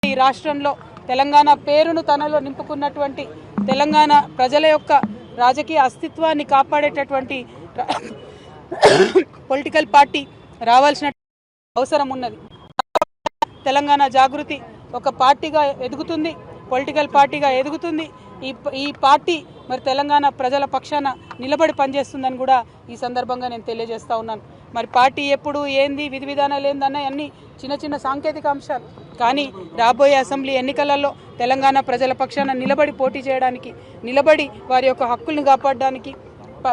ఈ రాష్ట్రంలో తెలంగాణ పేరును తనలో నింపుకున్నటువంటి తెలంగాణ ప్రజల యొక్క రాజకీయ అస్తిత్వాన్ని కాపాడేటటువంటి పొలిటికల్ పార్టీ రావాల్సిన అవసరం ఉన్నది. తెలంగాణ జాగృతి ఒక పార్టీగా ఎదుగుతుంది, పొలిటికల్ పార్టీగా ఎదుగుతుంది. ఈ పార్టీ మరి తెలంగాణ ప్రజల పక్షాన నిలబడి పనిచేస్తుందని కూడా ఈ సందర్భంగా నేను తెలియజేస్తా ఉన్నాను. మరి పార్టీ ఎప్పుడు ఏంది, విధి విధానాలు ఏందన్న అన్ని చిన్న చిన్న సాంకేతిక అంశాలు. కానీ రాబోయే అసెంబ్లీ ఎన్నికలలో తెలంగాణ ప్రజల పక్షాన నిలబడి పోటీ చేయడానికి, నిలబడి వారి యొక్క హక్కుల్ని కాపాడడానికి,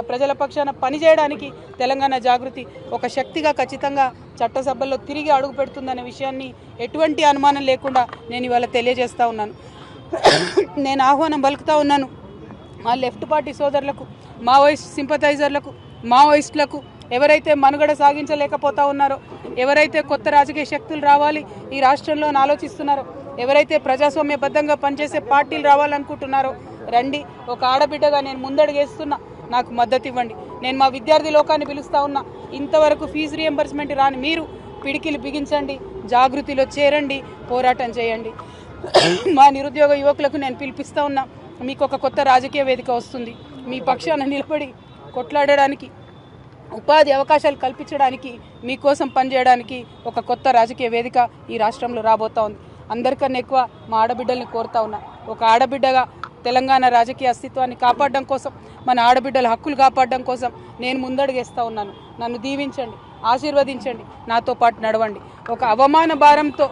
ప్రజల పక్షాన పనిచేయడానికి తెలంగాణ జాగృతి ఒక శక్తిగా ఖచ్చితంగా చట్టసభల్లో తిరిగి అడుగు పెడుతుందనే విషయాన్ని ఎటువంటి అనుమానం లేకుండా నేను ఇవాళ తెలియజేస్తా ఉన్నాను. నేను ఆహ్వానం పలుకుతా ఉన్నాను మా లెఫ్ట్ పార్టీ సోదరులకు, మావోయిస్ట్ సింపథైజర్లకు, మావోయిస్టులకు, ఎవరైతే మనుగడ సాగించలేకపోతా ఉన్నారో, ఎవరైతే కొత్త రాజకీయ శక్తులు రావాలి ఈ రాష్ట్రంలో ఆలోచిస్తున్నారో, ఎవరైతే ప్రజాస్వామ్యబద్ధంగా పనిచేసే పార్టీలు రావాలనుకుంటున్నారో రండి. ఒక ఆడబిడ్డగా నేను ముందడుగేస్తున్నా, నాకు మద్దతు ఇవ్వండి. నేను మా విద్యార్థి లోకాన్ని పిలుస్తా ఉన్నా, ఇంతవరకు ఫీజు రియంబర్స్మెంట్ రాని మీరు పిడికిలు బిగించండి, జాగృతిలో చేరండి, పోరాటం చేయండి. మా నిరుద్యోగ యువకులకు నేను పిలిపిస్తా ఉన్నా, మీకు ఒక కొత్త రాజకీయ వేదిక వస్తుంది. మీ పక్షాన నిలబడి కొట్లాడడానికి, ఉపాధి అవకాశాలు కల్పించడానికి, మీకోసం పనిచేయడానికి ఒక కొత్త రాజకీయ వేదిక ఈ రాష్ట్రంలో రాబోతా ఉంది. అందరికన్నా ఎక్కువ మా ఆడబిడ్డల్ని కోరుతా ఉన్నా, ఒక ఆడబిడ్డగా తెలంగాణ రాజకీయ అస్తిత్వాన్ని కాపాడడం కోసం, మన ఆడబిడ్డల హక్కులు కాపాడడం కోసం నేను ముందడుగేస్తా ఉన్నాను. నన్ను దీవించండి, ఆశీర్వదించండి, నాతో పాటు నడవండి. ఒక అవమాన భారంతో